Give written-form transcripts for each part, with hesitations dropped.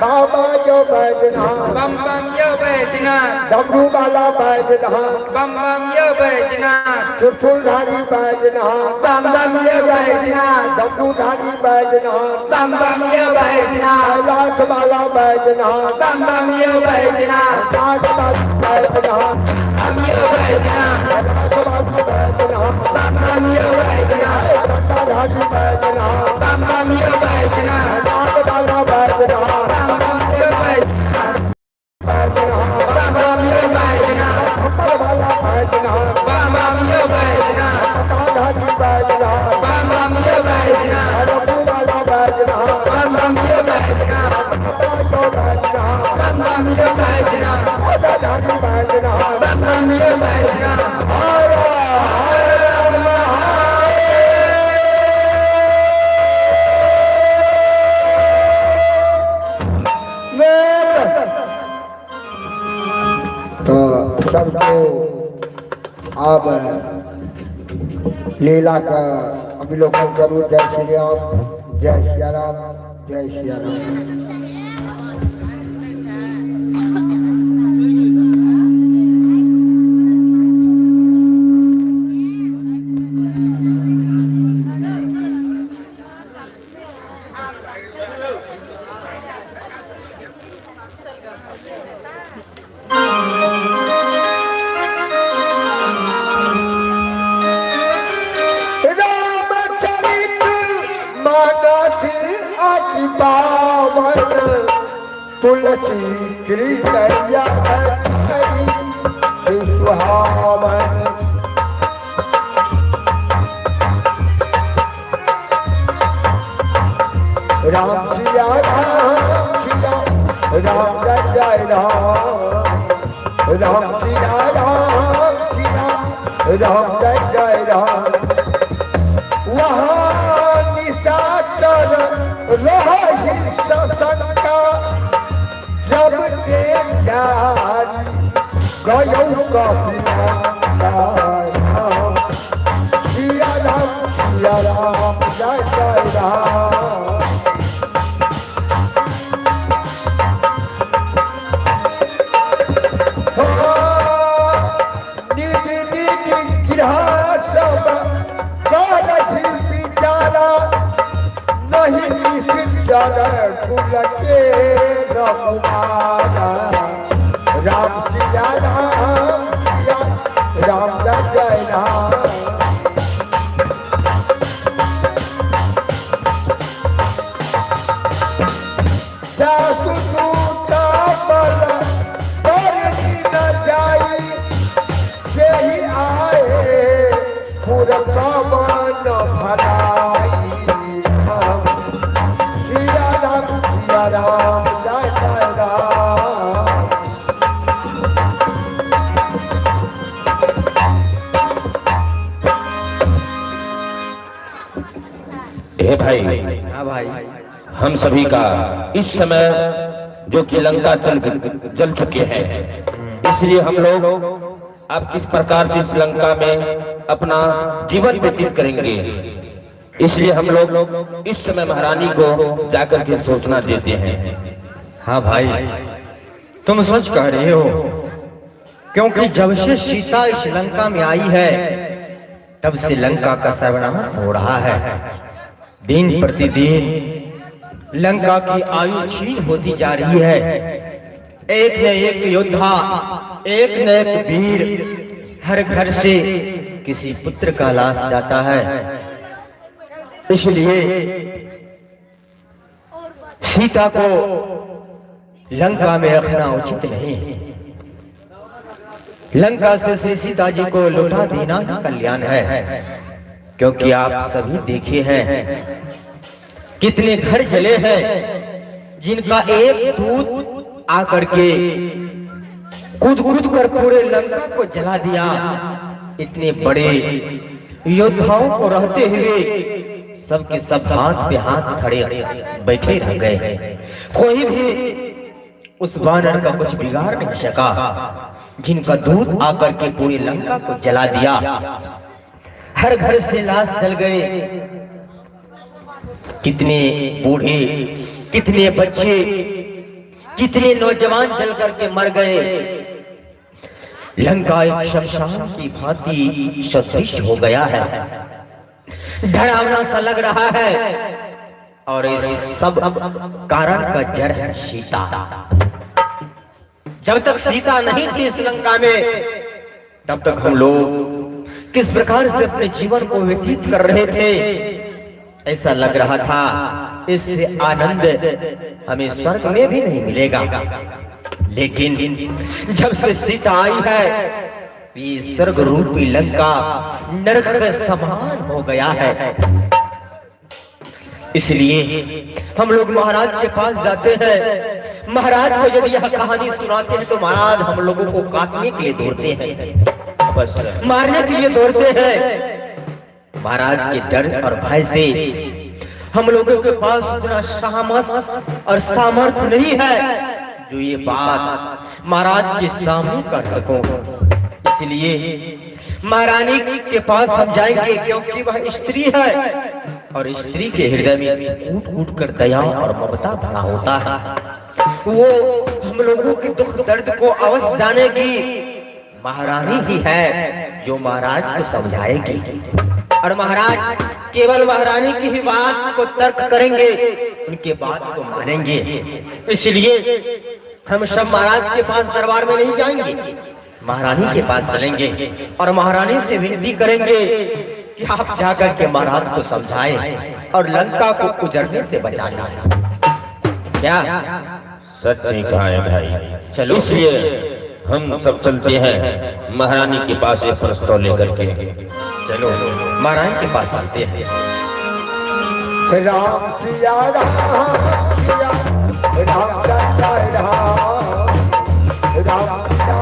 बाबा जो बैजनाथ बम बम यो बैजनाथ डमरू वाला बैजनाथ बम बम यो बैजनाथ त्रिशूलधारी बैजनाथ बम बम यो बैजनाथ डमरूधारी बैजनाथ बम बम यो बैजनाथ कैलाश वाला बैजनाथ बम बम यो बैजनाथ नागनाथ बैजनाथ बम यो बैजनाथ कैलाशवासी बैजनाथ बम बम यो बैजनाथ गंगाधारी बैजनाथ बम बम यो बैजनाथ नाग वाला बैजनाथ बम बम यो बैजनाथ बैजनाथ बम बम यो बैजनाथ खप्पर वाला बैजनाथ बम बम यो बैजनाथ गंगाधारी बैजनाथ बम बम यो बैजनाथ डमरू वाला बैजनाथ बम बम यो बैजनाथ बाबा जो बैजनाथ बम बम यो बैजनाथ गंगाधारी बैजनाथ बम बम यो बैजनाथ हर हर महादेव। तो सबको अब लीला का अवलोकन करूं। जय श्री राम, जय श्री राम, जय श्री राम। रामचरित मानस अति पावन तुलसी कृतया सुहावन। राम सिया राम जय राम, राम सिया राम जय राम। वहाँ निशाचर रही शंका जब देख जारी गयौ कपिला। सिया राम जय जय राम। निधि निधि गिरह सब करहि बिचारा नहीं निश्चर कुल के रघुमारा। राम सिया राम जय राम। जासुसूता बल बरनी न जाई यही आए पुरकामन भलाई। सिया राम जय जय राम। हे भाई, हाँ भाई, हम सभी का इस समय जो कि लंका जल चुके हैं, इसलिए हम लोग अब किस प्रकार से इस लंका में अपना जीवन व्यतीत करेंगे, इसलिए हम लोग इस समय महारानी को जाकर के सूचना देते हैं। हाँ भाई, तुम सच कह रहे हो, क्योंकि जब से सीता इस लंका में आई है तब से लंका का सर्वनाश हो रहा है। दिन प्रतिदिन लंका की आयु क्षीण होती जा रही है। एक न एक योद्धा, एक न एक वीर हर घर से किसी पुत्र का लाश जाता है। इसलिए सीता को लंका में रखना उचित नहीं। लंका से श्री सीता जी को लौटा देना ही कल्याण है, क्योंकि आप सभी देखे हैं कितने घर जले हैं जिनका एक दूत आकर के कूद कर पूरे लंका को जला दिया। इतने बड़े योद्धाओं को रहते हुए सबके सब हाथ पे हाथ खड़े बैठे रह गए। कोई भी उस वानर का कुछ बिगाड़ नहीं सका, जिनका दूत आकर के पूरी लंका को जला दिया। हर घर से लाश जल गए। कितने बूढ़े, कितने बच्चे कितने नौजवान जल करके मर गए। लंका एक शमशान की भांति सदृश हो गया है, डरावना सा लग रहा है। और इस सब कारण का जड़ है सीता। जब तक सीता नहीं थी इस लंका में, तब तक हम लोग किस प्रकार से अपने जीवन को व्यतीत कर रहे थे। ऐसा लग रहा था इससे आनंद हमें स्वर्ग में भी नहीं मिलेगा। लेकिन जब से सीता आई है, ये स्वर्ग रूपी लंका नरक के समान हो गया है। इसलिए हम लोग महाराज के पास जाते हैं। महाराज को यदि यह कहानी सुनाते हैं तो महाराज हम लोगों को काटने के लिए दौड़ते हैं, बस मारने के लिए दौड़ते हैं। महाराज के डर और भय से हम लोगों के पास उतना साहस और सामर्थ्य नहीं है जो ये बात महाराज के सामने कर सको। इसलिए महारानी के पास हम जाएंगे, क्योंकि वह स्त्री है और स्त्री के हृदय में कूट कूट कर दया और ममता भरा होता है। वो हम लोगों के दुख दर्द को अवश्य जानेगी। महारानी ही है जो महाराज को समझाएगी, और महाराज केवल महारानी की ही बात को तर्क करेंगे, उनके बात को मानेंगे। इसलिए हम सब महाराज के पास दरबार में नहीं जाएंगे, महारानी के पास चलेंगे और महारानी से विनती करेंगे कि आप जाकर के महाराज को समझाएं और लंका को उजड़ने से बचाना। क्या सच ही कहा है भाई। चलो, इसलिए हम सब चलते हैं महारानी के पास एक प्रस्ताव लेकर के। चलो महारानी के पास चलते हैं। राम सिया राम सिया राम जय राम राम सिया।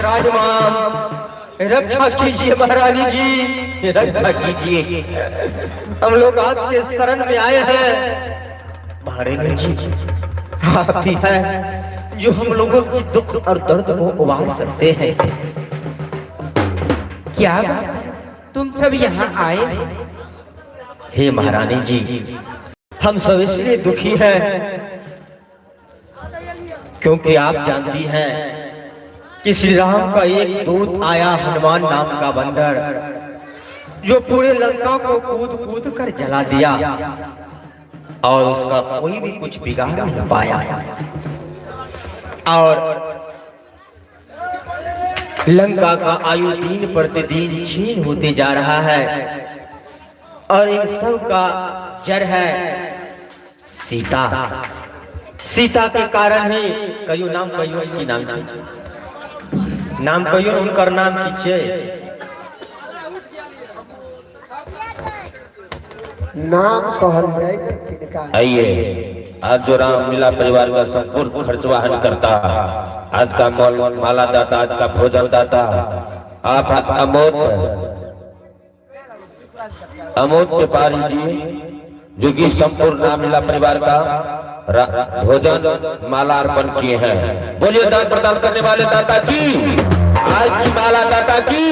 राजमाम रक्षा कीजिए, महारानी जी रक्षा कीजिए। हम लोग आपके शरण में आए हैं। महारानी जी आप ही हैं जो हम लोगों की दुख और दर्द को उबार सकते हैं। क्या बात है? तुम सब यहाँ आए? हे महारानी जी, हम सब इसलिए दुखी हैं क्योंकि आप जानती हैं कि श्री राम का एक दूत आया, हनुमान नाम का बंदर, जो पूरे लंका को कूद कूद कर जला दिया और उसका कोई भी कुछ बिगाड़ नहीं पाया। और लंका का आयु दिन प्रतिदिन छीन होते जा रहा है, और इन सब का जड़ है सीता। सीता के कारण ही कयो नाम कयो की नाम नाम कयो उनका नाम कीजिए। नाम कहल जाए किनका? आइए, आज जो राम लीला परिवार का संपूर्ण खर्च वहन करता, आज का माला दाता, आज का भोजन दाता, आप अमोद व्यापारी जी, जो कि संपूर्ण राम लीला परिवार का भोजन माला अर्पण किए हैं। बोलिए दान प्रदान करने वाले दाता की, आज की माला दाता की।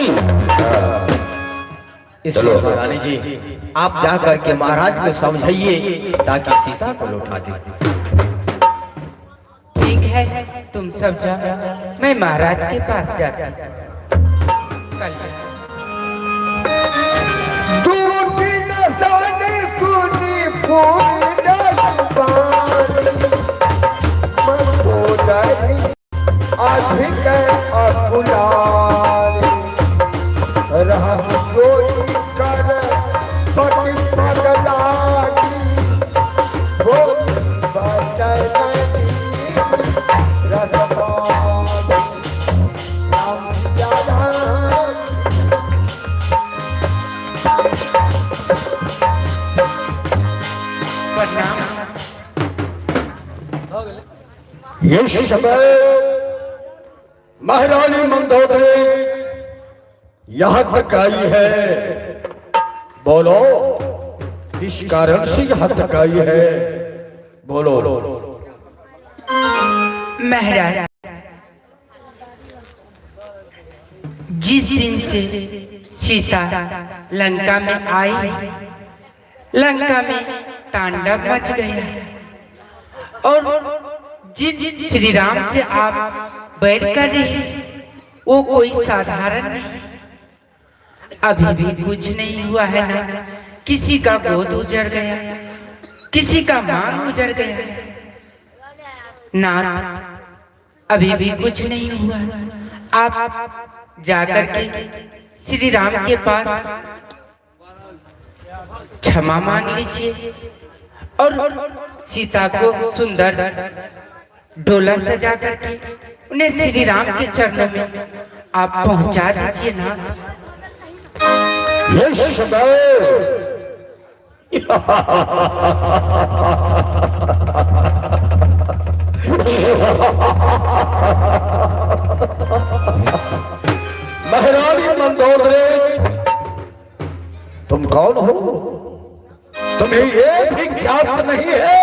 इसलिए महारानी जी आप जाकर के महाराज को समझाइए ताकि सीता को लौटा दे। ठीक है, तुम सब जाओ, मैं महाराज के पास जाती हूँ। टूटी न जाने सुनी फूल अधिक अफुलारी रह सोई कर पति पगलागी वो बदलनी रखवाली राम प्यारा। ये समय महारानी मंदोदरी यहाँ तक आई है। बोलो किस कारण से यहाँ तक आई है? बोलो। महाराज, जिस दिन से सीता लंका में आई लंका में तांडव मच गया और जिन श्री राम से आप बैर कर रहे हैं वो कोई साधारण नहीं। अभी भी कुछ नहीं हुआ है ना, किसी का गोद उजड़ गया, किसी का मांग उजड़ गया ना, अभी भी कुछ नहीं हुआ। आप जाकर के श्री राम के पास क्षमा मांग लीजिए और सीता को सुंदर डोला सजा करके उन्हें श्री राम के चरणों में आप पहुंचा दीजिए ना। महारानी मंदोदरी, तुम कौन हो? तुम्हें ये भी ज्ञात नहीं है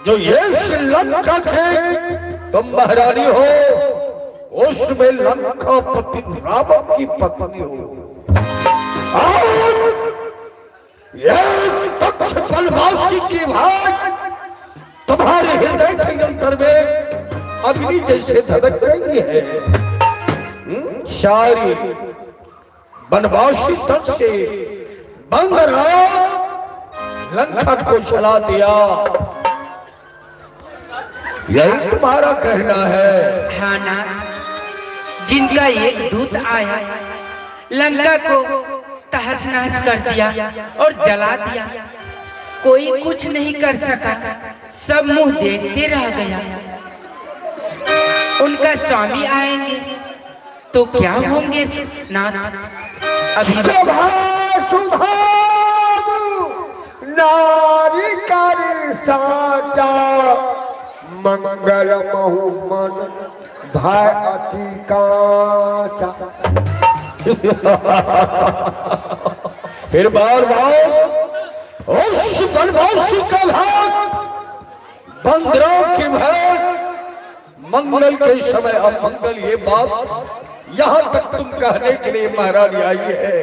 जो ये श्रीलंका के तुम महारानी हो, उसमें लंकापति रावण की पत्नी हो। ये दक्ष बलवासी की भाई तुम्हारे हृदय के अंदर में अग्नि जैसे धधक रही है। सारी बनवासी तक से बंद रहा, लंका को जला दिया, यही तुम्हारा कहना है? हाँ ना, जिनका एक दूत आया लंका को तहस नहस कर दिया और जला दिया, कोई कुछ नहीं कर सका, सब मुंह देखते रह गया। उनका स्वामी आएंगे तो क्या होंगे नाथ? अभी नारी साचा मंगल बहुमन भय अति कांचा। फिर बार उस बनवासी का भाग बंदरों की भाग मंगल के समय अमंगल, ये बात यहाँ तक तुम कहने के लिए महारानी आई है,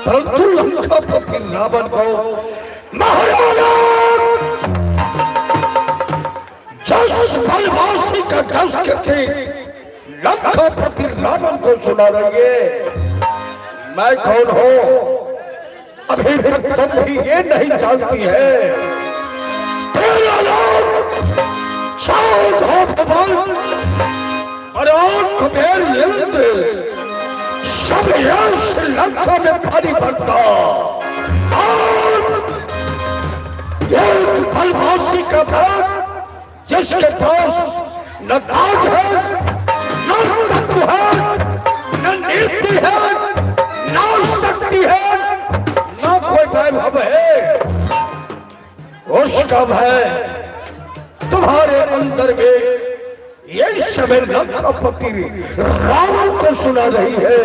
परंतु लंकापति रावण को महाराणा जस बनवासी का जस करके लंकापति रावण को सुना रही है। मैं कौन हूँ अभी तक तुम भी ये नहीं जानती है। तेरा नाम और कुबेर इंद्र सब यश लंका में भारी पड़ता, एक बलवासी का भाग जिसके पास न दाग है, न तत्व है, न नीति है, न शक्ति है, न कोई वैभव है, उसका भय तुम्हारे अंदर में ये समय लंकापति रावण को सुना रही है।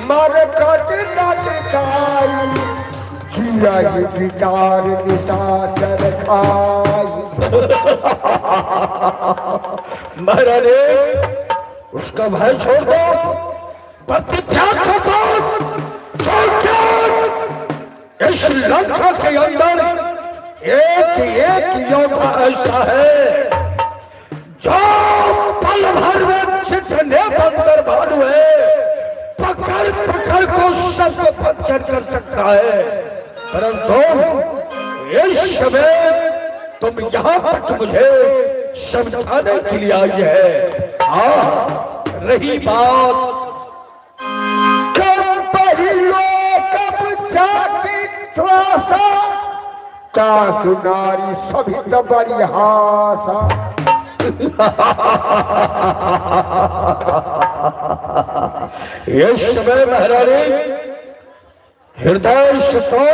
मर कट काई किया विकार निशाचर खाई। महारानी उसका भय छोड़ दो, त्याग कर दो। इस लंका के अंदर एक योद्धा ऐसा है जो पल भर में छिटने बंदर भालू है, पकड़ पकड़ को सबको पकड़ कर सकता है, परंतु इस समय तुम यहाँ तक मुझे समझाने के लिए आई है। हाँ, रही बात सुनारी सभी तो बड़ी हासा। इस समय महारानी हृदय से तो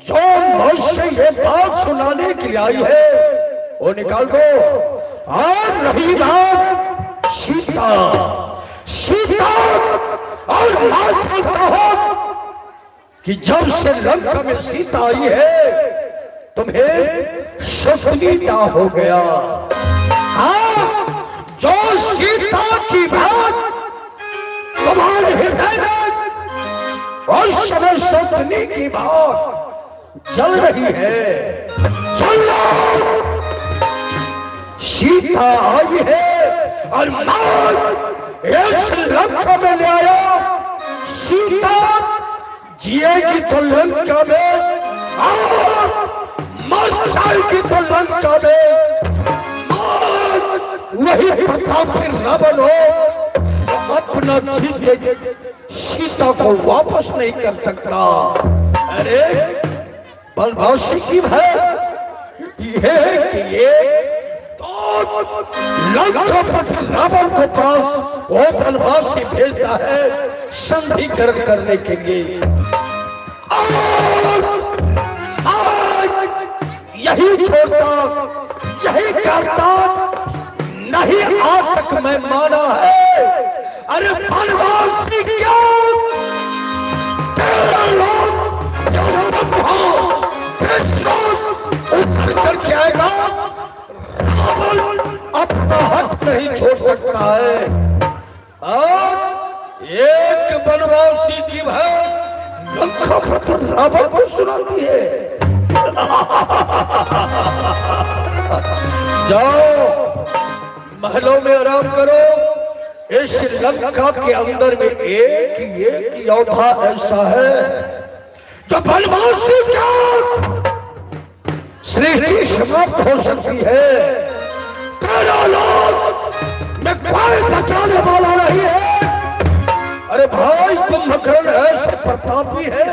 जो मुझसे ये बात सुनाने के लिए आई है वो निकाल दो। और रही बात सीता, सीता और मैं जानता हूं कि जब से लंका में सीता आई है तुम्हें सपनीता हो गया। हाँ, तुम्हारे हृदय में और समय सौतनी की बात चल रही है। सुन लो, सीता आई है और मैं इस लंका में ले आया। सीता जिएगी तो लंका में और मर जाएगी तो लंका में। वही प्रताप फिर न बनो अपना जीते सीता को वापस नहीं कर सकता। अरे बनवासी की है ये तो लंकापति रावण के पास वो बनवासी भेजता है संधिकरण करने के लिए। यही छोड़ता यही करता नहीं आज तक मैं माना है। अरे बनवासी क्या तेरा लोग उतर करके आएगा। रावण अपना हक नहीं छोड़ सकता है। और एक बनवासी की बात लंकापति रावण को सुनाती है। जाओ महलों में आराम करो। इस लंका के अंदर में एक योद्धा ऐसा है जो बनवासी क्या सृष्टि समाप्त हो सकती है। तेरा लोग में कोई बचाने वाला नहीं है। अरे भाई कुंभकर्ण ऐसे प्रतापी है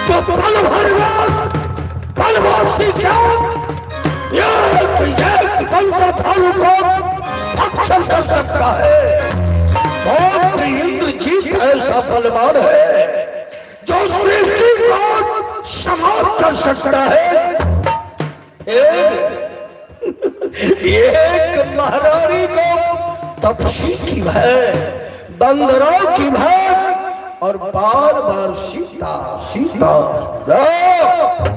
तो पल भर बनवासी क्या एक बंदर भालू को भक्षण कर सकता है। और इंद्रजीत ऐसा बलवान है जो सृष्टि को समाप्त कर सकता है। एक महारानी को तपसी की भय, बंदरों की भय और बार बार सीता सीता।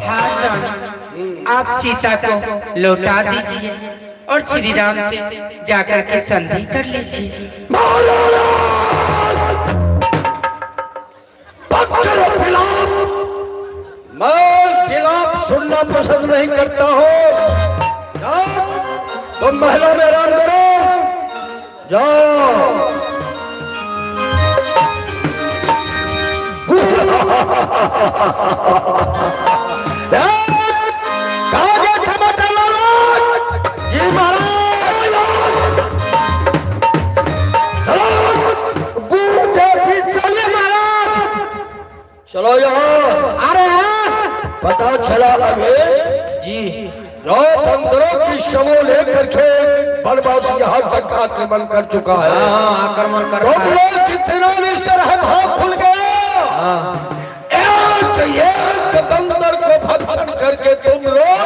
हाँ स्वामी, आप सीता को लौटा दीजिए और श्री राम से जाकर के संधि कर लीजिए। मैं विलाप सुनना पसंद नहीं करता हूँ। तुम महलों में आराम करो। जाओ जी महाराज, चलिए महाराज, चलो यहाँ। अरे पता चला अभी जी बंदरों की शवों लेकर के बनवासी यहाँ तक आक्रमण कर चुका है। आक्रमण कर जितना निश्चर है भाव खुल गया। एक बंदर को भक्षण करके तुम लोग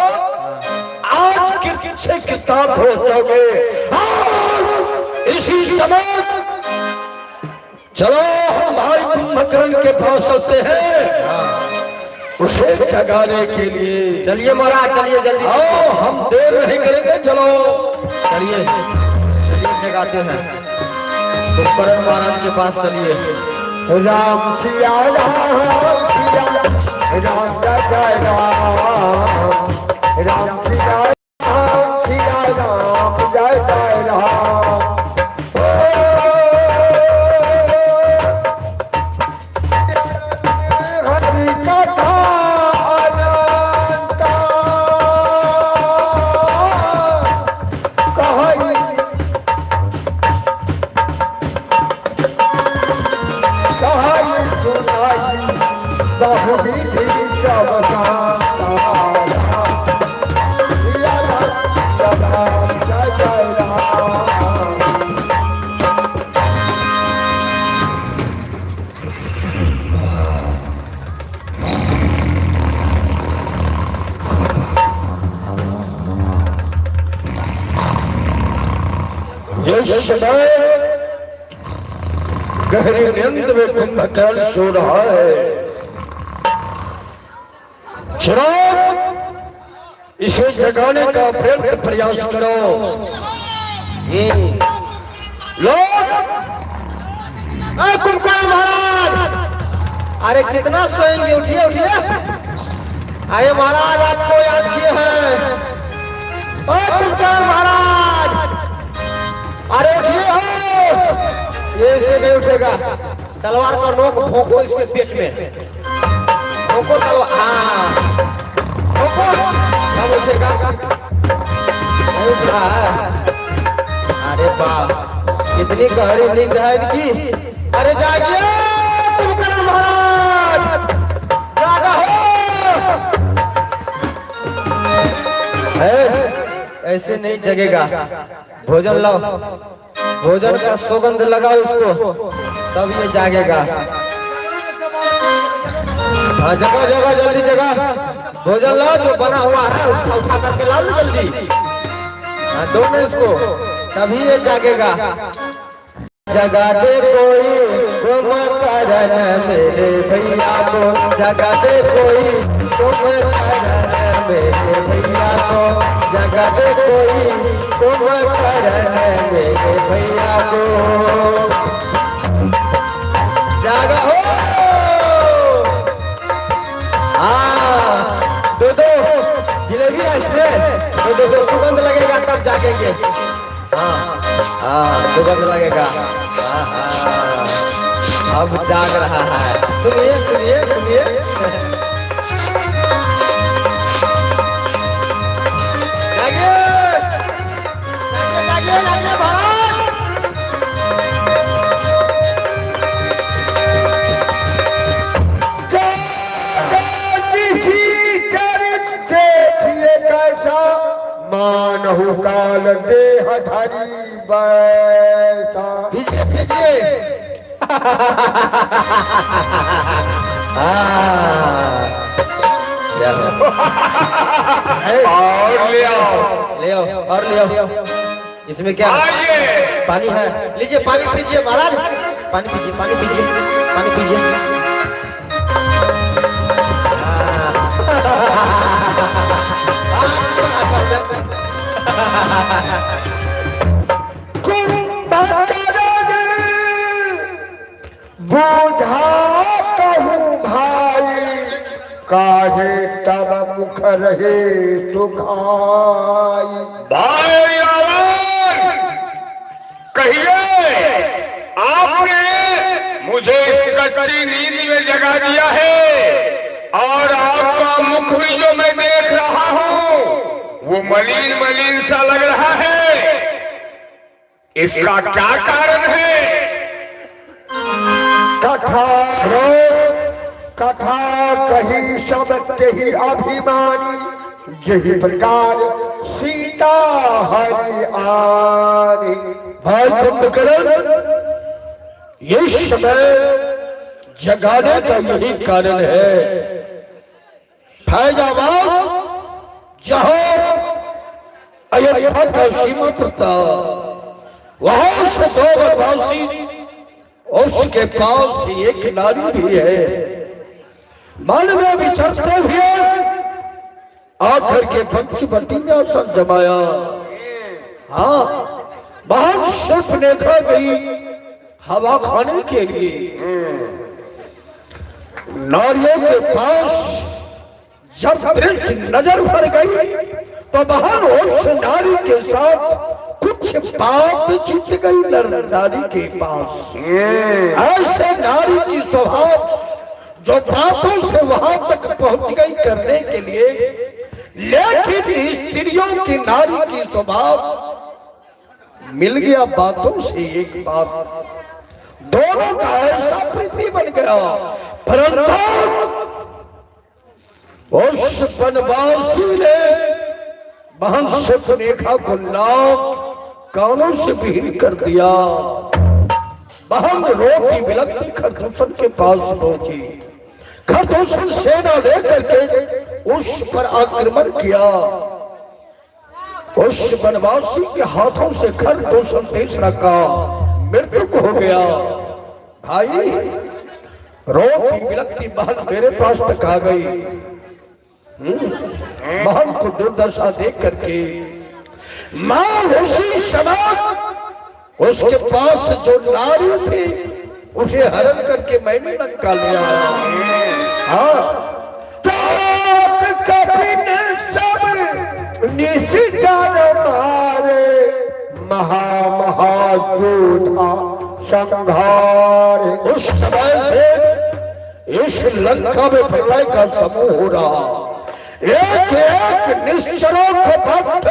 आज किरकिर किताब हो जाओगे। इसी समय चलो हम भाई कुंभकर्ण के पास चलते हैं उसे जगाने के लिए। चलिए महाराज, चलिए जल्दी। आओ, हम देर नहीं करेंगे। चलो चलिए चलिए जगाते हैं। कुंभकर्ण महाराज के पास चलिए। राम सिया राम सिया राम जय राम राम सिया राम जय राम। हरि कथा अनंत कहाई सुनाई बहुविधि इस समय गहरी नींद में कुंभकर्ण सो रहा है। चिराग, इसे जगाने का प्रयास करो। लोग कुंभकर्ण महाराज, अरे कितना सोएंगे, उठिए उठिए। अरे महाराज आपको याद किए हैं। कुंभकर्ण महाराज, अरे उठिए हो। ये इससे नहीं उठेगा, तलवार का नोक भोंको इसके पेट में, भोंको तलवार, हाँ भोंको, तब उठेगा। नहीं उठ रहा है। अरे बाप, कितनी गहरी नींद है इनकी। अरे जागिए कुंभकर्ण महाराज, जागा हो। ऐसे नहीं जगेगा, भोजन लाओ, भोजन का सुगंध लगाओ इसको, तब ये जागेगा। हाँ जगह जगह जल्दी जगह, भोजन लाओ जो बना हुआ है, उठा उठा करके लाओ ना जल्दी। हाँ दो में इसको, तभी ये जागेगा। जगा दे कोई कुंभकर्ण मेरे भैया को, जगा दे कोई कुंभकर्ण मेरे भैया को, जगा दे कोई कुंभकर्ण मेरे भैया को। जागा हो। हाँ दो दो जिलेबी है इसमें, दो सुगंध लगेगा तब जागेंगे। हाँ हाँ सुगंध लगेगा। हाँ हाँ अब जाग रहा है। सुनिए सुनिए सुनिए। जागिए जागिए जागिए महाराज। देखिए कैसा मानहु काल देह धरी बैठा। पीछे पीछे। और ले आओ, ले आओ और ले आओ। इसमें क्या पानी है? लीजिए पानी पीजिए महाराज, पानी पीजिए, पानी पीजिए, पानी पीजिए। बूढ़ा कहूँ भाई, काहे तब मुख रहे सुखाई। भाई आवाज कहिए, आपने मुझे इस कच्ची नींद में जगा दिया है, और आपका मुख भी जो मैं देख रहा हूँ वो मलिन मलिन सा लग रहा है। इसका क्या कारण है? कथा कथा कही सबके ही अभिमानी, यही प्रकार सीता हरि आनी। भाई कुंभकर्ण, ये समय जगाने का यही कारण है। फैजाबाद जहां अयोध्या का सीमा था, वहां से दो वनवासी, उसके पास एक नारी भी है। मन में विचरते हुए आखिर के पंचवटी में अवसर जमाया। हाँ बहुत सिर्फ देखा गई हवा खाने के लिए। नारियों के पास जब दृष्टि नजर पड़ गई तो वहां उस नारी के साथ कुछ बात जीत गई नारी के पास। ऐसे नारी की स्वभाव जो बातों से वहां तक पहुंच गई करने के लिए, लेकिन स्त्रियों की नारी की स्वभाव मिल गया बातों से एक बात, दोनों का ऐसा प्रीति बन गया। परंतु उस वनवासी ने महंत सुनेखा को नाक कानों से विहीन कर दिया। महंत रोटी बिलखती खरदूषण के पास पहुंची। खरदूषण सेना लेकर के उस पर आक्रमण किया। उस वनवासी के हाथों से खरदूषण तीसरा का मृत्यु हो गया। भाई रोटी बिलखती बहन मेरे पास तक आ गई। बहन को दुर्दशा देख करके मां उसी समय उसके पास जो नारी थी उसे हरण करके मैंने लंका लिया। हाँ, मारे महामहायोधा संहार। उस समय से इस लंका में प्रलय का समूह हो रहा। एक एक निश्चरों को भक्त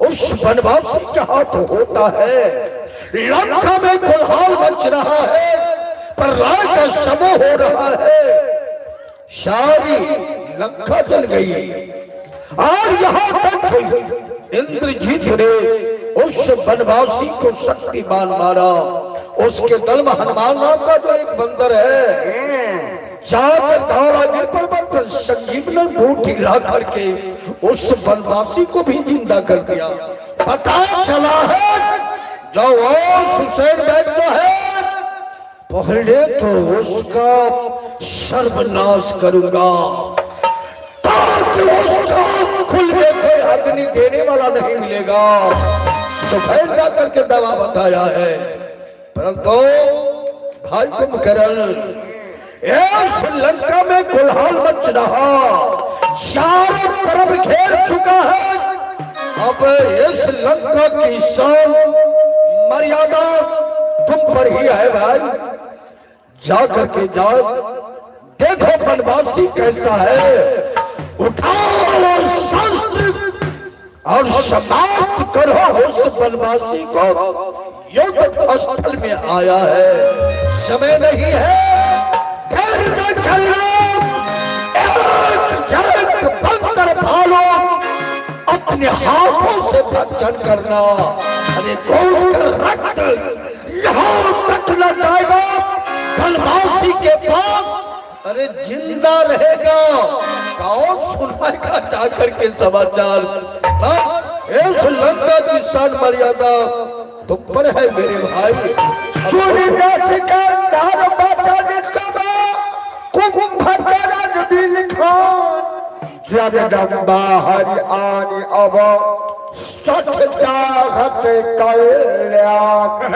उस वनवासी के हाथ होता है। लंका में कोलाहल मच रहा है, प्रलय का समूह हो रहा है। सारी लंका जल गई और यहाँ तक इंद्रजीत ने उस वनवासी को शक्तिमान मारा। उसके दल में हनुमान नाम का जो एक बंदर है, जाकर दौड़ा गिर पर्वत पर संजीवनी बूटी ला करके उस वनवासी को भी जिंदा कर दिया। पता चला है जो वो सुसैन बैठता है, पहले तो उसका सर्वनाश करूंगा ताकि उसका खुल में कोई अग्नि देने वाला नहीं मिलेगा। सुसैन जा करके दवा बताया है, परंतु भाई कुंभकर्ण इस लंका में कोलाहल मच रहा, चारों तरफ घेर चुका है। अब इस लंका की शान मर्यादा तुम पर ही है भाई। जा करके जाओ, देखो वनवासी कैसा है, उठाओ शस्त्र और समाप्त करो उस वनवासी को। युद्ध स्थल में आया है, समय नहीं है, घर में चलना। एक बंदर भालो अपने हाथों से भक्षण करना। अरे कौन का रक्त यहाँ तक न जाएगा वनवासी के पास, अरे जिंदा रहेगा कौन सुनाएगा जाकर के समाचार। इस लंका की शान मर्यादा तुम पर है मेरे भाई। जगदम्बा हरि आनि अब सठ जागत कल्याण।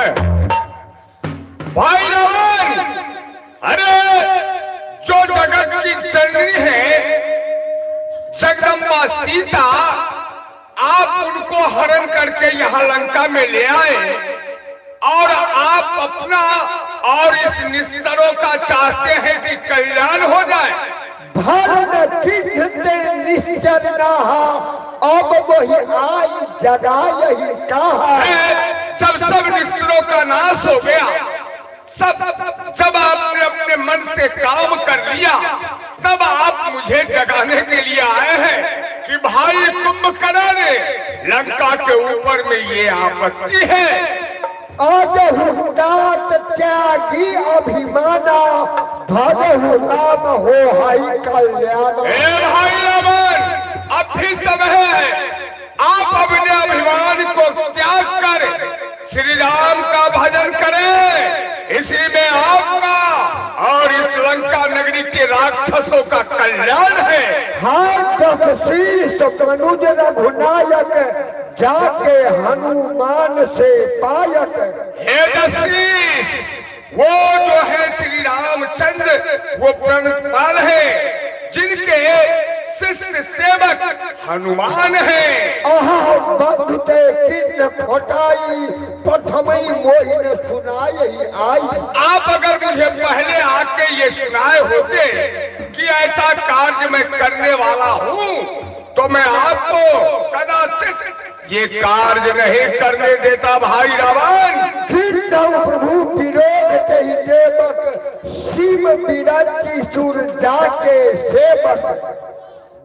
भाई रावण, अरे जो जगत की जननी है जगदम्बा सीता, आप उनको हरण करके यहाँ लंका में ले आए और आप अपना और इस निस्सरों का चाहते हैं कि कल्याण हो जाए। धर्म किन्हते निश्चर रहा, अब वही आई जगा यही कहा। जब सब निस्सरों का नाश हो गया, जब आपने अपने मन से काम कर लिया, तब आप मुझे जगाने के लिए आए हैं कि भाई कुंभकर्ण, लंका के ऊपर में ये आपत्ति है। आजहु तात त्यागी अभिमाना, भजहु राम हो हाई कल्याण। भाई रावण, अब भी समय है, आप अपने अभिमान को त्याग कर श्री राम का भजन करें। इसी में आपका और इस लंका नगरी के राक्षसों का कल्याण है। हाय दशशीष मनुज रघुनायक, जाके हनुमान से पायक। हे दशशीष, वो जो है श्री रामचंद्र, वो प्रणपाल है, जिनके शिष्य सेवक हनुमान है। बंधुते किन्न खोटाई, प्रथमई मोहिन सुनाई आई। आप अगर मुझे पहले आके ये सुनाए होते कि ऐसा कार्य मैं करने वाला हूँ, तो मैं आपको कदाचित ये कार्य नहीं करने देता। भाई रावण, प्रभु विरोध कही देवक, शिव विरंची सुर जाके सेवक।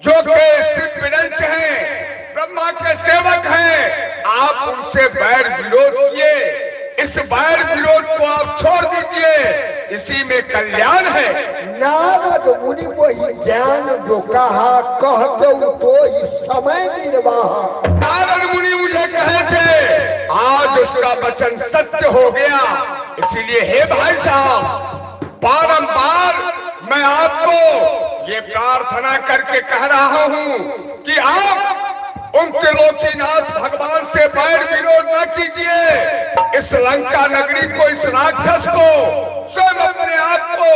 जो के शिव विरंच हैं, ब्रह्मा के सेवक हैं, आप उनसे बैर विरोध किए। इस बैर विरोध को आप छोड़ दीजिए, इसी में कल्याण है। नारद मुनि वही ज्ञान जो कहा, कहते तो ही समय निर्वाह। नारद मुनि मुझे कहे थे, आज उसका वचन सत्य हो गया। इसीलिए हे भाई साहब, बारंबार मैं आपको ये प्रार्थना करके कह रहा हूँ कि आप उन त्रिलोकीनाथ भगवान से बैर विरोध न कीजिए। इस लंका नगरी को, इस राक्षस को स्वयं अपने आप को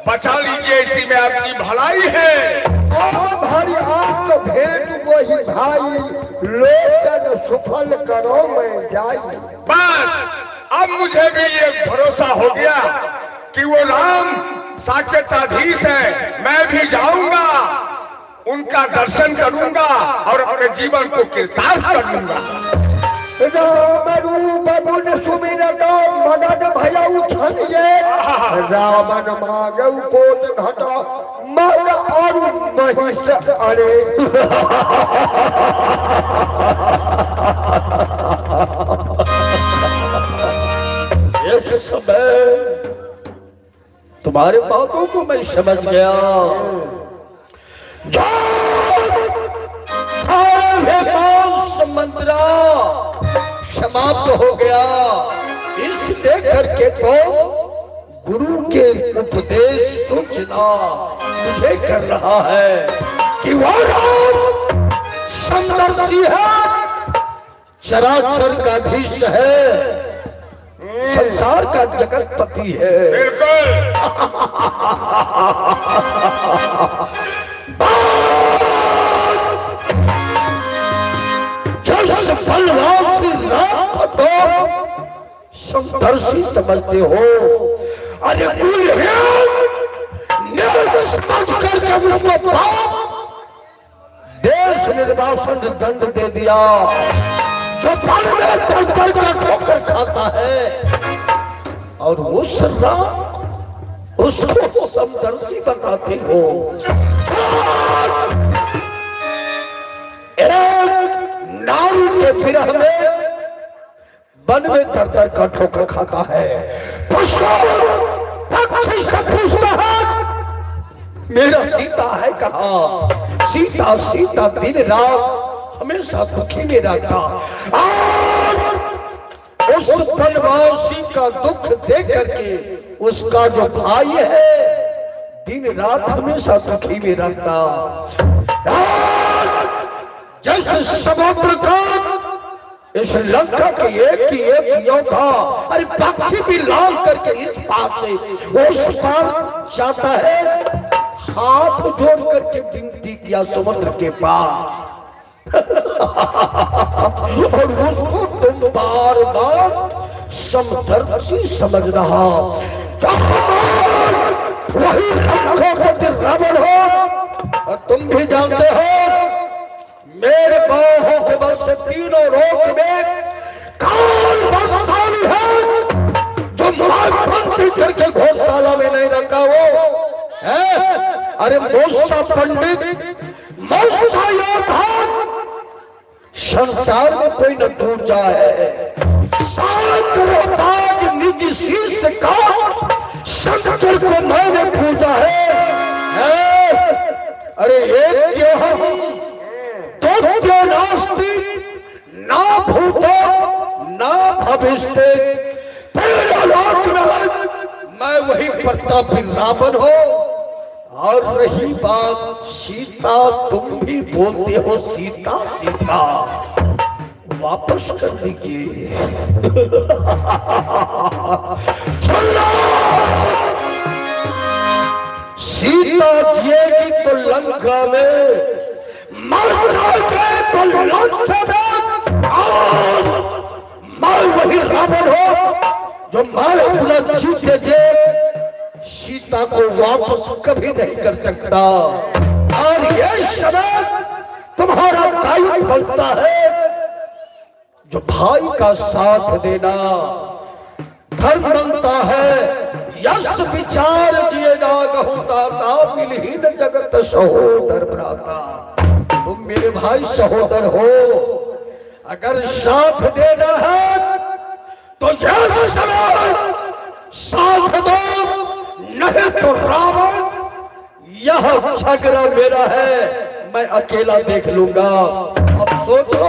बचा लीजिए, इसी में आपकी भलाई है। और भाई आप तो भेंट वही भाई, लोकन सुफल करो मैं जाई। बस अब मुझे भी ये भरोसा हो गया कि वो राम साकेताधीश है। मैं भी जाऊंगा, उनका दर्शन करूंगा और अपने जीवन को कृतार्थ कर लूंगा। राम रूप गुण सुमिरत मगन भयउ छनिए, रावण मागउ कोट घटा मग और महिष अरे। एक समय तुम्हारे बातों को मैं समझ गया। मंत्रा समाप्त हो गया। इस देख करके तो गुरु के उपदेश सूचना मुझे कर रहा है कि वो राम समदर्शी है, चराचर का अधीश है, संसार का जगतपति है। बिल्कुल। बलवान राम को तो समदर्शी समझते हो। अरे कुल समझ करके उसको पाप देश निर्वासन दंड दे दिया। जो पल में पड़ कर ठोकर खाता है और उस राम उसको समदर्शी बताते हो। नारी के विरह में वन में दर दर का ठोकर खाता है। पक्षी से पूछता है मेरा सीता है कहाँ? सीता सीता दिन रात हमेशा दुखी में रहता। उस वनवासी का दुख देख करके उसका जो भाई है दिन रात हमेशा दुखी में रहता। जैसे समुद्र का इस लंका की एक योद्धा, अरे पक्षी भी लाल करके इस पार से उस पार जाता है, हाथ जोड़ करके विनती किया समुद्र के पार। और उसको तुम बार बार समदर्शी समझ रहा। वही रावण हो और तुम भी जानते हो मेरे बाहों के बल से तीनों लोक में कौन बलशाली है जो मानवंती करके घोषशाला में नहीं रखा वो है? अरे मूसा पंडित, मूसा योद्धा, संसार में कोई न टूट जाए। निज शीश का शंकर को मैंने पूजा है। अरे एक क्यों तो नास्ति ना भूतो ना भविष्य, तेरा लोक में मैं वही प्रतापी रावण हो। और रही बात सीता, तुम भी बोलते हो सीता सीता, वापस कर दीजिए। सीता जिएगी तो लंका में, मर जाएगी तो लंका में। मैं वही रावण हो जो मैं अपना जीते दे सीता को वापस कभी नहीं कर सकता। और ये समय तुम्हारा दायित्व बनता है जो भाई का साथ देना धर्म बनता है। यश विचार दिए ना गहुता मिलहीन जगत सहोदर भ्राता। तुम मेरे भाई सहोदर हो, अगर साथ देना है तो यह समय साथ दो, नहीं तो रावण यह झगड़ा मेरा है, मैं अकेला देख लूंगा। अब सोचो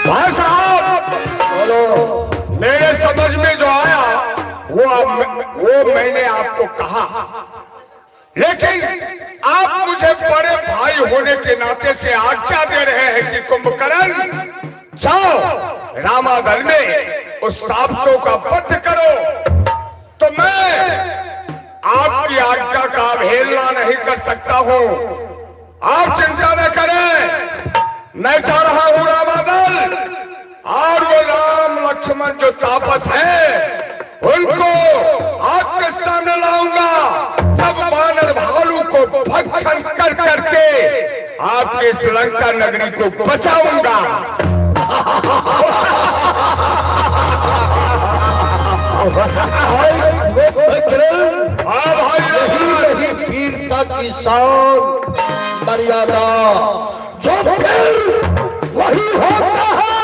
भाई साहब, बोलो। मेरे समझ में जो आया वो मैंने आपको कहा, लेकिन आप मुझे बड़े भाई होने के नाते से आज्ञा दे रहे हैं कि कुंभकर्ण जाओ रामागढ़ में उस साबचों का वध करो, तो मैं आपकी आज्ञा का अवहेलना नहीं कर सकता हूं। आप चिंता न करें, मैं चाह रहा हूं रामादल और वो राम लक्ष्मण जो तापस है उनको आपके सामने लाऊंगा। सब वानर भालू को भक्षण कर करके आपके श्रीलंका नगरी को बचाऊंगा। यही वीरता की शान मर्यादा, जो फिर वही होता है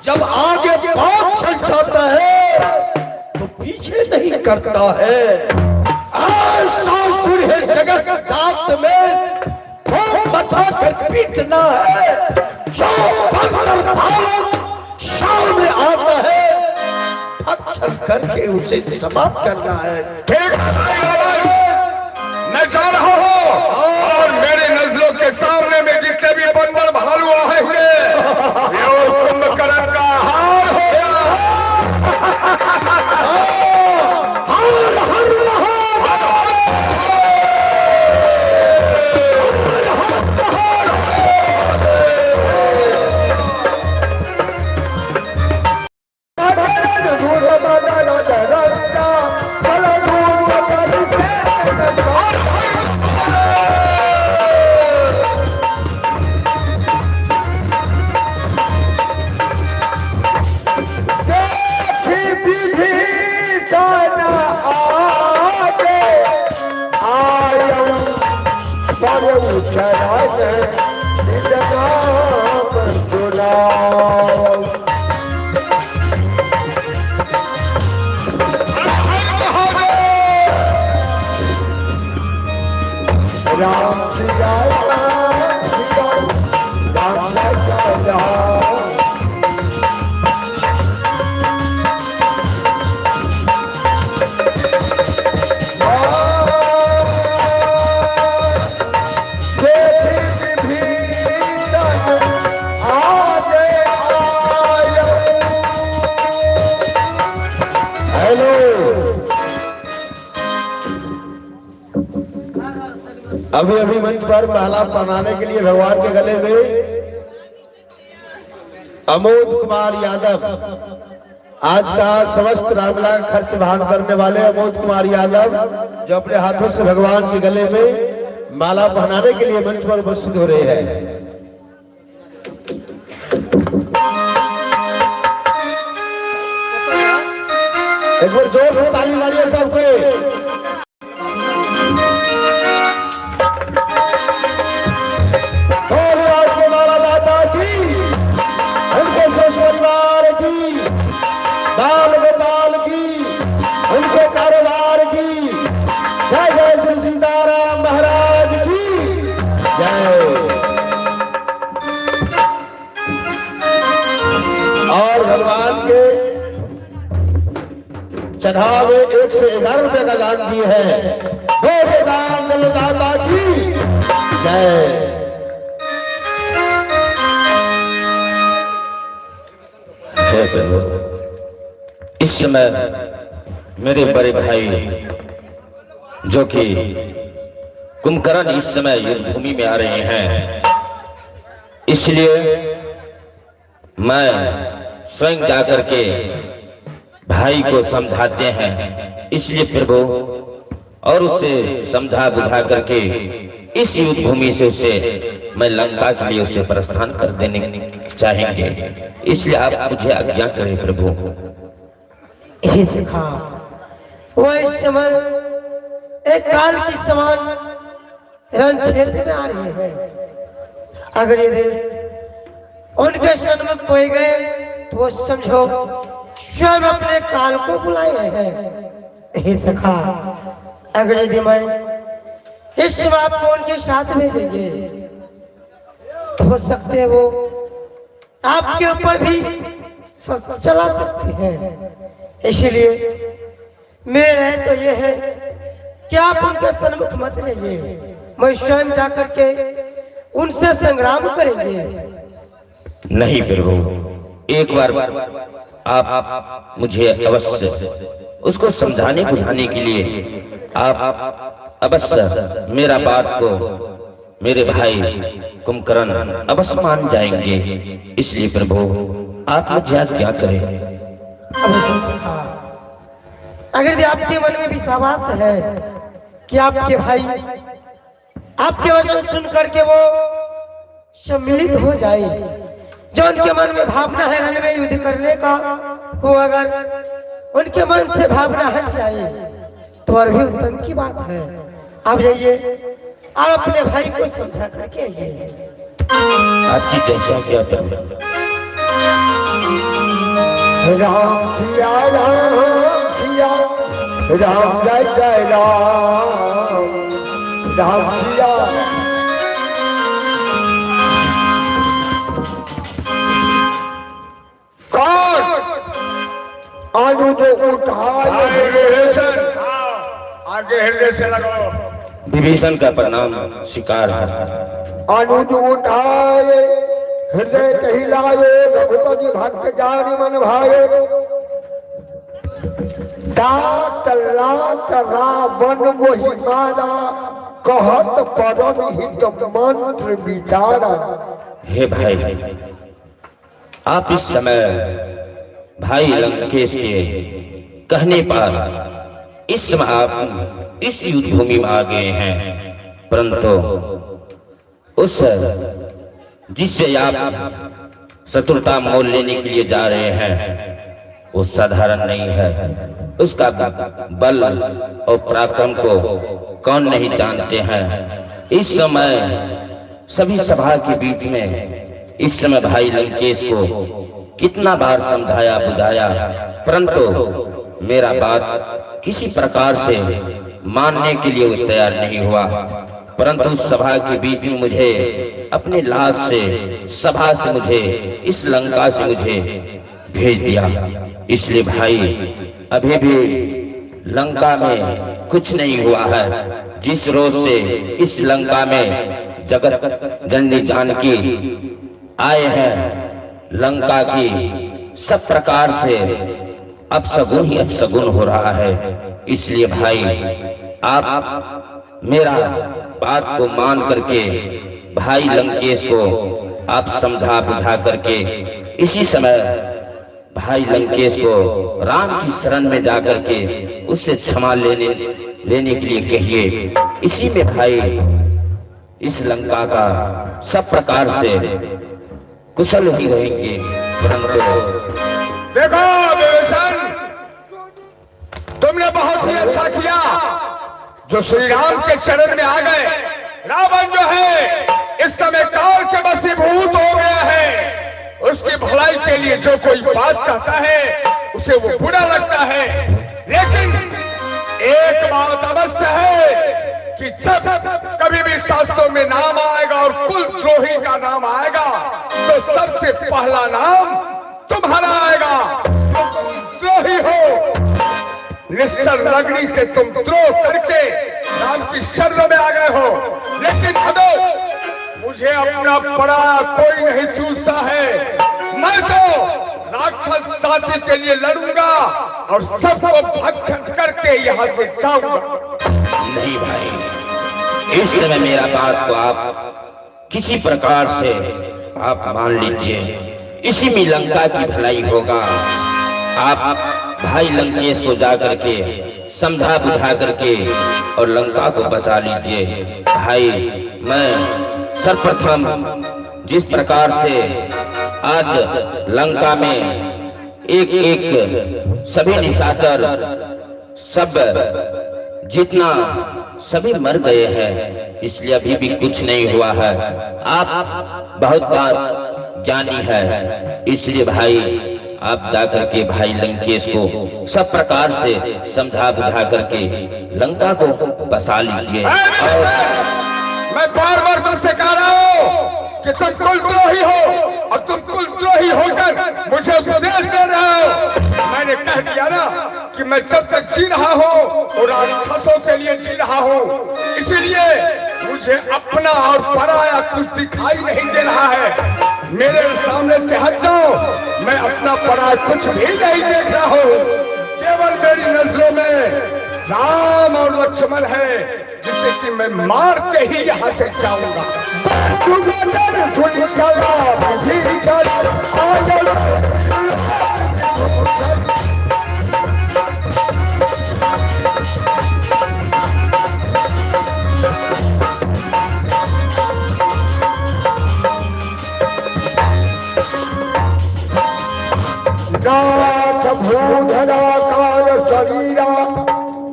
जब आगे बात चल जाता है तो पीछे नहीं करता है। ऐसा सूर्य जगत दांत में बचा कर पीटना है, जो बंदर भालू सामने आता है भक्षण करके उसे समाप्त करना है। ठीक है, मैं जा रहा हूं और मेरे नजरों के सामने में जितने भी बंदर भालू आए हुए ये कुंभकर्ण का हार हो गया। अभी अभी मंच पर महला बनाने के लिए भगवान के गले में अमोद कुमार यादव, आज का समस्त रामलीला खर्च वहन करने वाले अमोद कुमार यादव, जो अपने हाथों से भगवान के गले में माला पहनाने के लिए मंच पर उपस्थित हो रहे हैं। एक बार जोर से ताली मारिए सबको। बाल गोपाल की, उनके कारोबार की जय, जय श्री सीताराम महाराज की जय। और भगवान के चढ़ाव में 1 से 11 रुपए का दान दिए है, वो दान दलदाता की जय। इस समय मेरे बड़े भाई जो कि कुंभकर्ण इस समय युद्ध भूमि में आ रहे हैं, इसलिए मैं स्वयं जाकर के भाई को समझाते हैं। इसलिए प्रभु और उसे समझा बुझा करके इस युद्ध भूमि से उसे मैं लंका के लिए उसे प्रस्थान कर देने चाहेंगे, इसलिए आप मुझे आज्ञा करें प्रभु। हे सखा, वो इस समय एक काल की समान रण क्षेत्र में आ रहे हैं। अगर यदि उनके सन्मुख कोई गए तो वो समझो स्वयं अपने काल को बुलाए हैं। हे सखा, अगर यदि मैं इस समय आपको उनके साथ भेजेंगे तो हो सकते हैं वो आपके ऊपर भी चला सकते हैं। इसलिए मेरा तो ये है कि आप उनके सन्मुख मत जाइए, मैं स्वयं जाकर के उनसे संग्राम करेंगे। नहीं प्रभु, एक बार आप मुझे अवश्य उसको समझाने बुझाने के लिए आप अवश्य मेरा बात को मेरे भाई कुंभकर्ण अवश्य मान जाएंगे। इसलिए प्रभु आप मुझे आज्ञा करें। अवश्य सरकार, अगर आपके मन में विश्वास है कि आपके भाई आपके वचन सुन करके वो सम्मिलित हो जाए, जो उनके मन में भावना है रण में युद्ध करने का, वो अगर उनके मन से भावना हट जाए तो और भी उत्तम की बात है। आप जाइए और अपने भाई को समझा करके आइए। आपकी जैसा क्या करें। राम सिया राम सिया राम जय जय राम सिया। कौन? अनुज उठाए आगे हृदय से लगो। विभीषण का परिणाम शिकार है। अनुज उठाए हृदय कहिलाए, रघुपति भक्त जान मन भाए। तात लात रावण मोहि मारा, कहत परम हित मंत्र विचारा। हे भाई, आप इस समय भाई लंकेश के कहने पर इस समय आप इस युद्ध भूमि में आ गए हैं, परंतु उस जिससे आप शत्रुता मोल लेने के लिए जा रहे हैं वो साधारण नहीं है। उसका बल और पराक्रम को कौन नहीं जानते हैं। इस समय सभी सभा के बीच में इस समय भाई लंकेश को कितना बार समझाया बुझाया, परंतु मेरा बात किसी प्रकार से मानने के लिए वो तैयार नहीं हुआ। परंतु उस सभा के बीच में मुझे अपने लाभ से सभा से मुझे इस लंका से मुझे भेज दिया। इसलिए भाई अभी भी लंका में कुछ नहीं हुआ है। जिस रोज से इस लंका में जगत जननी जानकी आए हैं, लंका की सब प्रकार से अपशगुन ही अपशगुन हो रहा है। इसलिए भाई आप मेरा बात को मान करके भाई लंकेश को आप समझा बुझा करके इसी समय भाई लंकेश को राम की शरण में जाकर के उससे क्षमा लेने के लिए कहिए। इसी में भाई इस लंका का सब प्रकार से कुशल ही रहेंगे। देखो विभीषण, तुमने बहुत ही अच्छा किया जो श्री राम के चरण में आ गए। रावण जो है इस समय काल के वशीभूत हो गया है। उसकी भलाई के लिए जो कोई बात कहता है उसे वो बुरा लगता है। लेकिन एक बात अवश्य है कि जब कभी भी शास्त्रों में नाम आएगा और कुल द्रोही का नाम आएगा तो सबसे पहला नाम तुम्हारा आएगा। तुम द्रोही हो, निश्चल अग्नि से तुम द्रोह करके राम की शरण में आ गए हो। लेकिन हदो मुझे अपना बड़ा कोई नहीं सूझता है। मैं तो राक्षस जाति के लिए लड़ूंगा और सबको भक्षण करके यहाँ से जाऊंगा। नहीं भाई, इस समय मेरा बात को आप किसी प्रकार से आप मान लीजिए। इसी में लंका की भलाई होगा। आप भाई लंकेश को जाकर के समझा बुझा करके और लंका को बचा लीजिए। भाई मैं सर्वप्रथम जिस प्रकार से आज लंका में एक एक सभी निशाचर सब जितना सभी मर गए हैं, इसलिए अभी भी कुछ नहीं हुआ है। आप बहुत बार ज्ञानी है, इसलिए भाई आप जाकर के भाई लंकेश को सब प्रकार से समझा बुझा करके लंका को बसा लीजिए। और मैं बार बार तुमसे कह रहा हूँ कि तुम कुलद्रोही हो और तुम कुलद्रोही होकर मुझे उपदेश दे रहे हो। मैंने कह दिया ना कि मैं जब तक जी रहा हूँ और राक्षसों के लिए जी रहा हूँ, इसीलिए मुझे अपना और पराया कुछ दिखाई नहीं दे रहा है। मेरे सामने से हट जाओ, मैं अपना पराया कुछ भी नहीं देख रहा हूँ। केवल मेरी नजरों में राम और लक्ष्मण है, जिसे कि मैं मार के ही यहाँ से जाऊंगा। नाथ भूधराकार शरीरा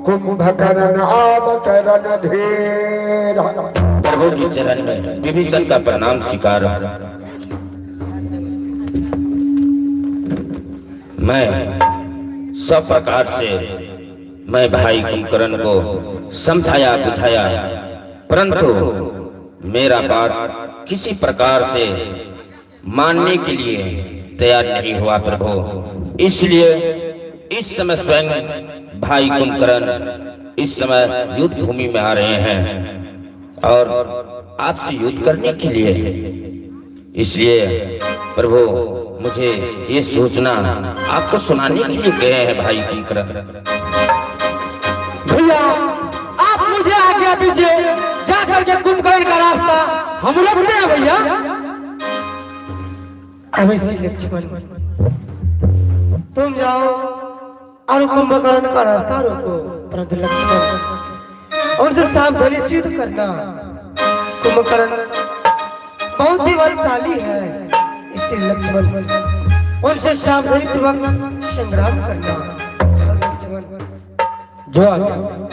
कुंभकर्ण आदकरण धीरा। प्रभु के चरण में विभीषण का प्रणाम स्वीकार। मैं सब प्रकार से मैं भाई कुंभकर्ण को समझाया बुझाया, परंतु मेरा बात किसी प्रकार से मानने के लिए तैयार नहीं हुआ प्रभु। इसलिए इस समय स्वयं भाई कुंभकर्ण इस समय युद्ध भूमि में आ रहे हैं और आपसे युद्ध करने के लिए। इसलिए प्रभु मुझे ये सूचना आपको सुनाने के लिए गए हैं भाई कुंभकर्ण। भैया आप मुझे आज्ञा दीजिए, जाकर के कुंभकर्ण का रास्ता हम रोकते हैं भैया। अवश्य लक्ष्मण, तुम जाओ और कुंभकर्ण का रास्ता रोको, परंतु लक्ष्मण उनसे सावधानी से युद्ध करना। कुंभकर्ण बहुत ही बलशाली है, इसलिए लक्ष्मण उनसे सावधानी पूर्वक संग्राम करना। लक्ष्मण जो आज्ञा।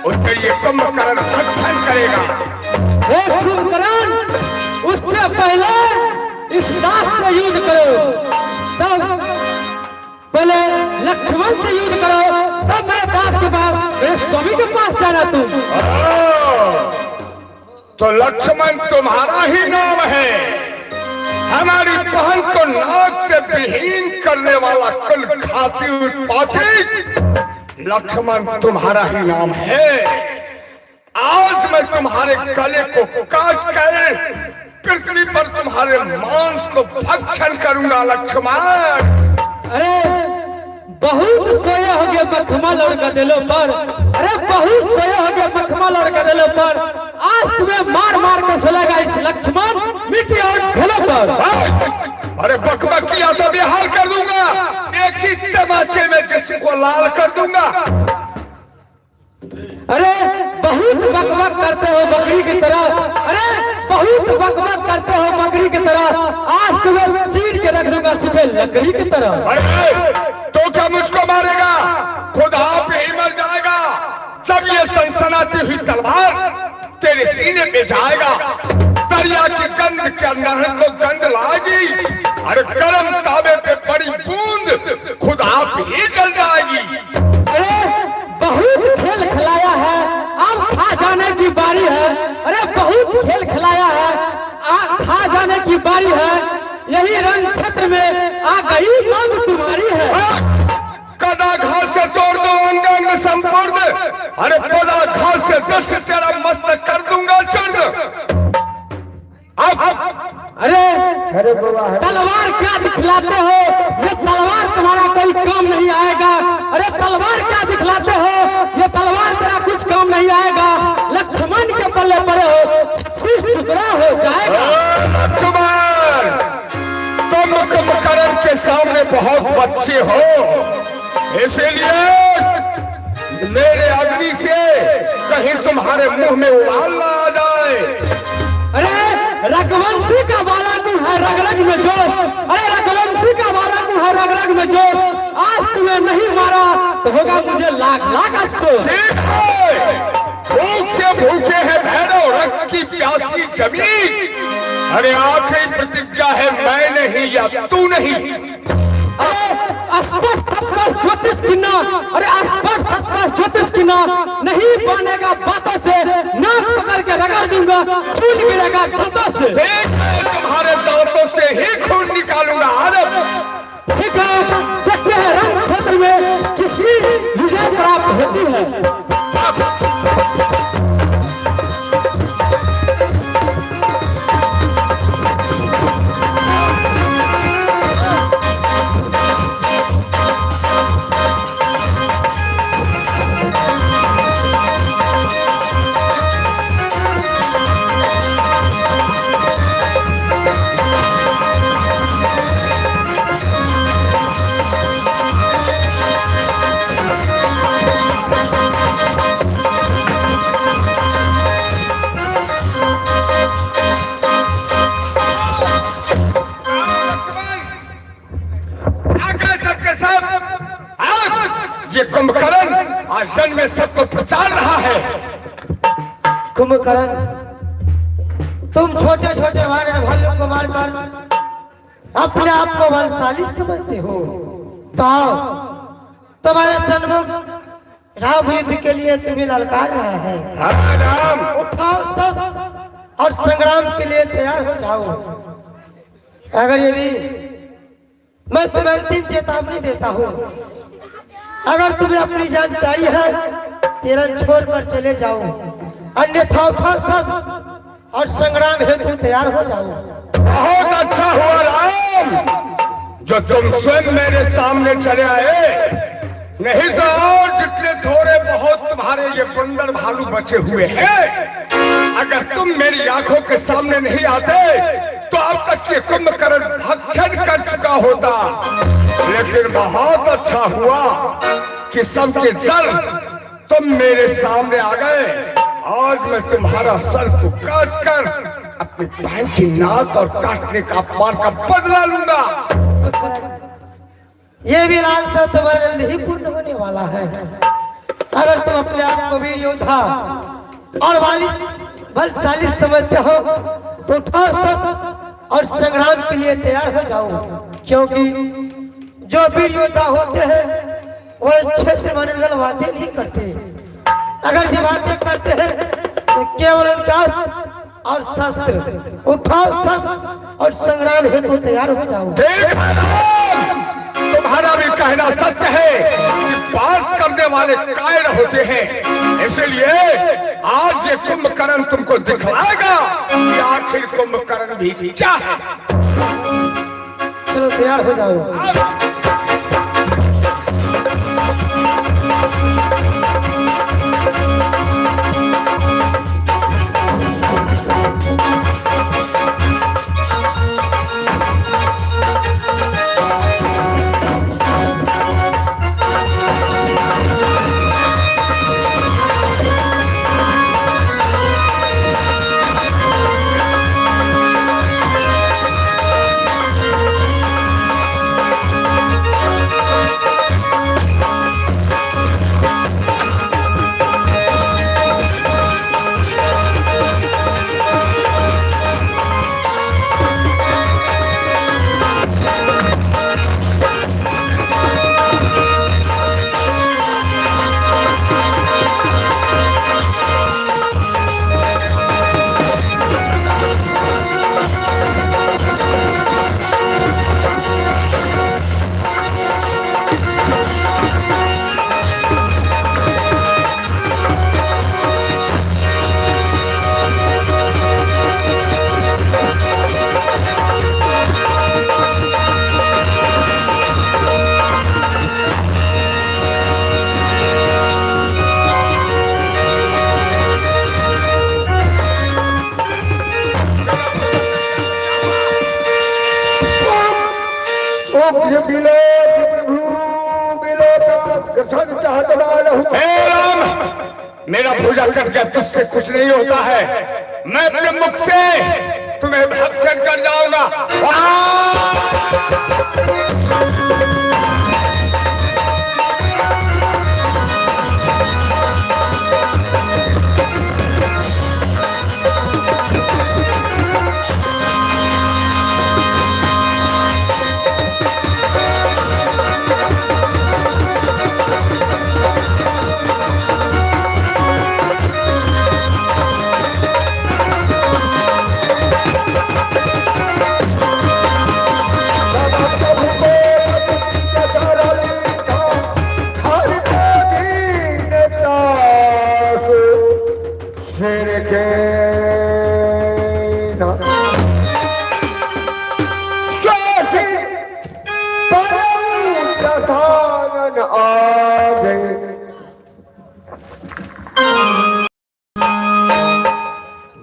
उससे ये कुंभकर्ण भक्षण करेगा। कुंभकर्ण उससे पहले इस दास से युद्ध करो, तब पहले लक्ष्मण से युद्ध करो, तब मेरे दास के पास, मेरे स्वामी के पास जाना तुम। तो लक्ष्मण तुम्हारा ही नाम है। हमारी बहन को नाक से विहीन करने वाला कुल घाती उत्पाती लक्ष्मण तुम्हारा ही नाम है। आज मैं तुम्हारे गले को काट कर पृथ्वी पर तुम्हारे मांस को भक्षण करूंगा लक्ष्मण। अरे बहुत सोया हो गया मखमल और गदलों पर, अरे बहुत सोया हो गया मखमल और गदलों पर। आज तुम्हें मार मार के सुलेगा इस लक्ष्मण मिट्टी और ढेलों पर। अरे बकबक किया तो बेहाल कर दूंगा, एक ही तमाचे में जिसको लाल कर दूंगा। अरे बहुत बकबक करते हो बकरी की तरह, अरे बहुत बकबक करते हो बकरी की तरह। आज तुम्हें चीर के रख दूंगा सफेद लकड़ी की तरह। अरे तो क्या मुझको मारेगा? खुद आप ही मर जाएगा जब ये सनसनाती हुई तलवार तेरे सीने पे जाएगा। दरिया की गंध के अंदर को गंध लाएगी। अरे गर्म तावे पे पड़ी बूंद खुद आप ही जल जाएगी। अरे बहुत खेल खिलाया है, अब खा जाने की बारी है। अरे बहुत खेल खिलाया है, खा जाने की बारी है। यही रण क्षेत्र में आ गई अब तुम्हारी है। कदा घास से तोड़ दो अंग अंग संपूर्ण। अरे पदा घास से दस तेरा मस्तक कर दूंगा चंद। अरे तलवार क्या दिखलाते हो? ये तलवार तुम्हारा कोई काम नहीं आएगा। अरे तलवार क्या दिखलाते हो? ये तलवार तेरा कुछ काम नहीं आएगा। लक्ष्मण के पल्ले पड़े हो, 36 टुकड़ा हो जाएगा। लक्ष्मण तुम कुंभकर्ण के सामने बहुत बच्चे हो, इसीलिए मेरे अग्नि से कहीं तुम्हारे मुंह में उबाल ना आ जाए। अरे रघुवंशी का बाला तू है रग रग में जोश। अरे रघुवंशी का बाला तू है रग रग में जोश। आज तुम्हें नहीं मारा होगा मुझे लाख लाख अफसोस। ठीक है, भूख से भूखे हैं भैरव, रक्त की प्यासी जमीन। अरे आखिरी प्रतिज्ञा है, मैं नहीं या तू नहीं। अस्पष्ट सत्पष्ट ज्योतिष की नाम, अरे अस्पष्ट सत्पष्ट ज्योतिष की नाम नहीं मानेगा बातों से, नाक पकड़ के रगड़ दूंगा, खून गिरेगा दांतों से। ठीक है, तुम्हारे दांतों से ही खून निकालूंगा। आदम ठीक है, देखते हैं रण क्षेत्र में किसकी विजय प्राप्त होती है। ये कुंभकर्ण आज जन में सबको प्रचार रहा है। कुंभकर्ण, तुम छोटे छोटे वानर भालू को मारकर अपने आप को बलशाली समझते हो, तो आओ तुम्हारे सन्मुख राम युद्ध के लिए तुम्हें ललकार रहा है। हाँ राम, उठाओ शस्त्र और संग्राम के लिए तैयार हो जाओ। अगर यदि मैं तुम्हें अंतिम चेतावनी देता हूँ, अगर तुम्हें अपनी जान प्यारी है तेरा छोड़कर चले जाओ, अन्यथा उठाओ शस्त्र और संग्राम हेतु तैयार हो जाओ। बहुत अच्छा हुआ राम जो तुम स्वयं मेरे सामने चले आए, नहीं तो और जितने थोड़े बहुत तुम्हारे ये बंदर भालू बचे हुए हैं, अगर तुम मेरी आंखों के सामने नहीं आते तो अब तक ये कुंभकर्ण भक्षण कर चुका होता। लेकिन बहुत अच्छा हुआ कि सबके सर तुम मेरे सामने आ गए। आज मैं तुम्हारा सर को काट कर अपनी बहन की नाक और काटने का अपमान का बदला लूंगा। ये भी लालसा तुम्हारे जल्द ही पूर्ण होने वाला है। अगर तुम अपने आप को वीर योद्धा और बलशाली समझते हो तो उठाओ शस्त्र और संग्राम के लिए तैयार हो जाओ, क्योंकि जो वीर योद्धा होते हैं वो क्षेत्र में बातें नहीं करते। अगर ये बातें करते हैं तो केवल उनका और शस्त्र। उठाओ शस्त्र और संग्राम हेतु तैयार हो जाओ। तुम्हारा भी कहना सत्य है कि बात करने वाले कायर होते हैं, इसलिए आज ये कुंभकर्ण तुमको दिखलाएगा कि आखिर कुंभकर्ण भी क्या है। चलो तैयार हो जाओ। मेरा भुजा कट गया, तुझसे कुछ नहीं होता है। मैं अपने मुख से तुम्हें भक्षण कर जाऊंगा। आगे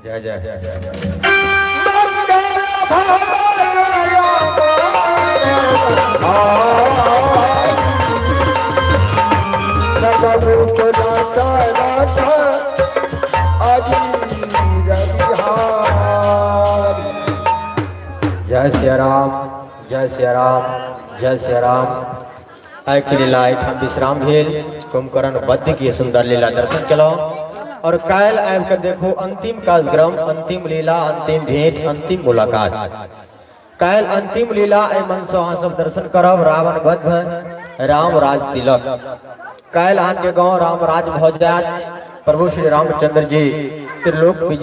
जय जय जय जय जय जय सिया राम, जय सिया राम, जय सिया राम। आय के लीला हम विश्राम भेल कुंभकर्ण बद्ध की सुंदर लीला दर्शन कलो और कायल आब कर देखो अंतिम कार्यक्रम, अंतिम लीला, अंतिम भेंट, अंतिम मुलाकात। कायल अंतिम लीला ए मन से अहाँ सब दर्शन करब रावण वध राम राज तिलक। कायल अहाँ के गाँव राम राज भ जात, प्रभु श्री रामचंद्र जी त्रिलोक विजय